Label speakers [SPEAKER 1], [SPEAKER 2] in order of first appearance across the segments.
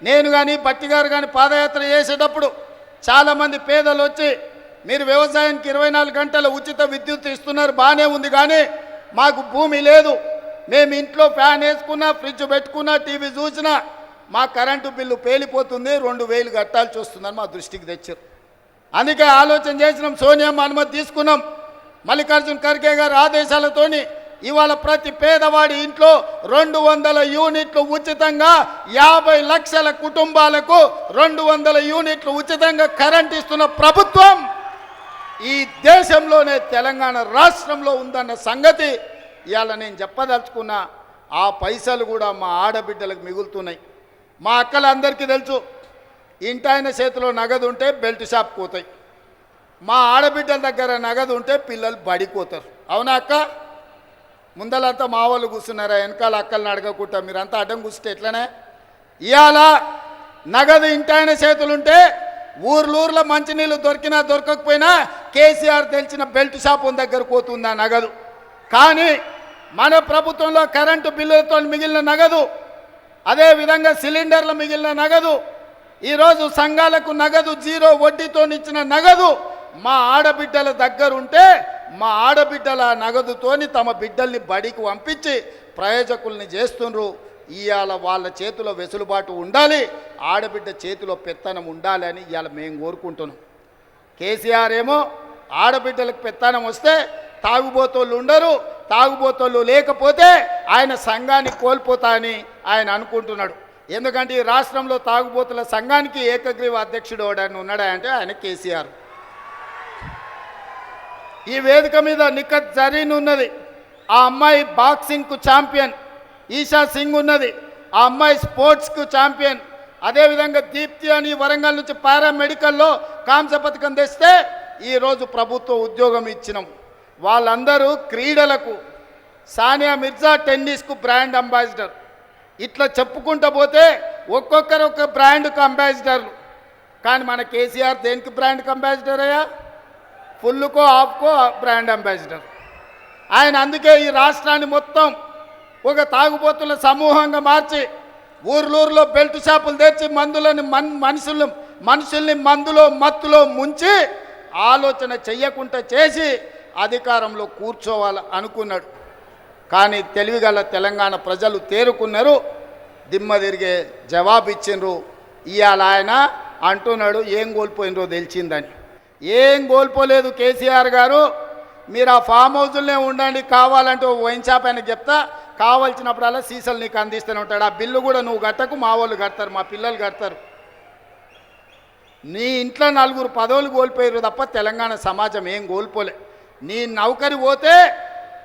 [SPEAKER 1] నేను కానీ బట్టి గారు కానీ పాదయాత్ర చేసేటప్పుడు చాలామంది పేదలు వచ్చి మీరు వ్యవసాయానికి 24 గంటల ఉచిత విద్యుత్ ఇస్తున్నారు, బాగానే ఉంది, కానీ మాకు భూమి లేదు, మేము ఇంట్లో ఫ్యాన్ వేసుకున్నా, ఫ్రిడ్జ్ పెట్టుకున్నా, టీవీ చూసినా మా కరెంటు బిల్లు పేలిపోతుంది, 2000 కట్టాల్సి వస్తుందని మా దృష్టికి తెచ్చారు. అందుకే ఆలోచన చేసినాం, సోనియమ్మ అనుమతి తీసుకున్నాం. మల్లికార్జున ఖర్గే గారి ఆదేశాలతోని ఇవాళ ప్రతి పేదవాడి ఇంట్లో 200 యూనిట్లు ఉచితంగా, 50 లక్షల కుటుంబాలకు 200 యూనిట్లు ఉచితంగా కరెంట్ ఇస్తున్న ప్రభుత్వం ఈ దేశంలోనే తెలంగాణ రాష్ట్రంలో ఉందన్న సంగతి ఇవాళ నేను చెప్పదలుచుకున్నా. ఆ పైసలు కూడా మా ఆడబిడ్డలకు మిగులుతున్నాయి. మా అక్కలందరికీ తెలుసు, ఇంటాయన చేతిలో నగదు ఉంటే బెల్ట్ షాప్ పోతాయి, మా ఆడబిడ్డల దగ్గర నగదు ఉంటే పిల్లలు బడిపోతారు. అవునా అక్క? ముందలంతా మా వాళ్ళు కూర్చున్నారా, వెనకాల అక్కలను అడగకుండా మీరంతా అడ్డం కూర్చుంటే ఎట్లనే? ఇవాళ నగదు ఇంటాయన చేతులుంటే ఊర్లో మంచినీళ్ళు దొరికినా దొరకకపోయినా కేసీఆర్ తెలిసిన బెల్ట్ షాప్ దగ్గర పోతుంది ఆ నగదు. కానీ మన ప్రభుత్వంలో కరెంటు బిల్లులతో మిగిలిన నగదు, అదేవిధంగా సిలిండర్ల మిగిలిన నగదు, ఈరోజు సంఘాలకు నగదు 0 వడ్డీతో ఇచ్చిన నగదు మా ఆడబిడ్డల దగ్గరుంటే మా ఆడబిడ్డల నగదుతోని తమ బిడ్డల్ని బడికి పంపించి ప్రయోజకుల్ని చేస్తుండ్రు. ఇవాళ వాళ్ళ చేతిలో వెసులుబాటు ఉండాలి, ఆడబిడ్డ చేతిలో పెత్తనం ఉండాలి అని ఇవాళ మేము కోరుకుంటున్నాం. కేసీఆర్ ఏమో ఆడబిడ్డలకు పెత్తనం వస్తే తాగుబోతోళ్ళు ఉండరు, తాగుబోతోళ్ళు లేకపోతే ఆయన సంఘాన్ని కోల్పోతా అని ఆయన అనుకుంటున్నాడు. ఎందుకంటే ఈ రాష్ట్రంలో తాగుబోతుల సంఘానికి ఏకగ్రీవ అధ్యక్షుడు ఎవడని ఉన్నాడా అంటే ఆయన కేసీఆర్. ఈ వేదిక మీద నిఖత్ జరీన్ ఉన్నది, ఆ అమ్మాయి బాక్సింగ్కు ఛాంపియన్. ఈషా సింగ్ ఉన్నది, ఆ అమ్మాయి స్పోర్ట్స్కు ఛాంపియన్. అదేవిధంగా దీప్తి అని వరంగల్ నుంచి పారామెడికల్లో కాంస్య పథకం తెస్తే ఈరోజు ప్రభుత్వ ఉద్యోగం ఇచ్చినాం. వాళ్ళందరూ క్రీడలకు, సానియా మిర్జా టెన్నిస్కు బ్రాండ్ అంబాసిడర్. ఇట్లా చెప్పుకుంటూ పోతే ఒక్కొక్కరు ఒక బ్రాండ్కు అంబాసిడర్లు. కానీ మన కేసీఆర్ దేనికి బ్రాండ్కి అంబాసిడర్ అయ్యా? ఫుల్కో ఆఫ్కో బ్రాండ్ అంబాసిడర్ ఆయన. అందుకే ఈ రాష్ట్రాన్ని మొత్తం ఒక తాగుబోతుల సమూహంగా మార్చి ఊర్లో బెల్ట్ షాపులు తెచ్చి మనుషుల్ని మందులో మత్తులో ముంచి ఆలోచన చెయ్యకుండా చేసి అధికారంలో కూర్చోవాలి అనుకున్నాడు. కానీ తెలివిగల తెలంగాణ ప్రజలు తేరుకున్నారు, దిమ్మ తిరిగే జవాబు ఇచ్చిండ్రు. ఇవాళ ఆయన అంటున్నాడు ఏం కోల్పోయినరో తెలిసిందని. ఏం కోల్పోలేదు కేసీఆర్ గారు, మీరు ఆ ఫామ్ హౌజుల్నే ఉండండి, కావాలంటే వైన్ షాప్ ఆయనకు చెప్తా, కావాల్సినప్పుడల్లా సీసాలు నీకు అందిస్తూనే ఉంటాడు. ఆ బిల్లు కూడా నువ్వు కట్టకు, మా వాళ్ళు కడతారు, మా పిల్లలు కడతారు. నీ ఇంట్లో 4 పదవులు కోల్పోయారు తప్ప తెలంగాణ సమాజం ఏం కోల్పోలే. నీ నౌకరి పోతే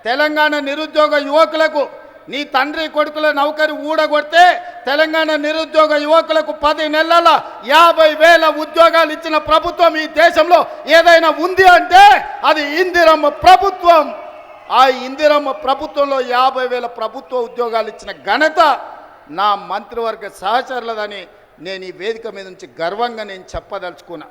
[SPEAKER 1] తెలంగాణ నిరుద్యోగ యువకులకు, నీ తండ్రి కొడుకుల నౌకరి ఊడగొడితే తెలంగాణ నిరుద్యోగ యువకులకు 10 నెలల 50,000 ఉద్యోగాలు ఇచ్చిన ప్రభుత్వం ఈ దేశంలో ఏదైనా ఉంది అంటే అది ఇందిరమ్మ ప్రభుత్వం. ఆ ఇందిరమ్మ ప్రభుత్వంలో 50,000 ప్రభుత్వ ఉద్యోగాలు ఇచ్చిన ఘనత నా మంత్రివర్గ సహచరులదని నేను ఈ వేదిక మీద నుంచి గర్వంగా నేను చెప్పదలుచుకున్నా.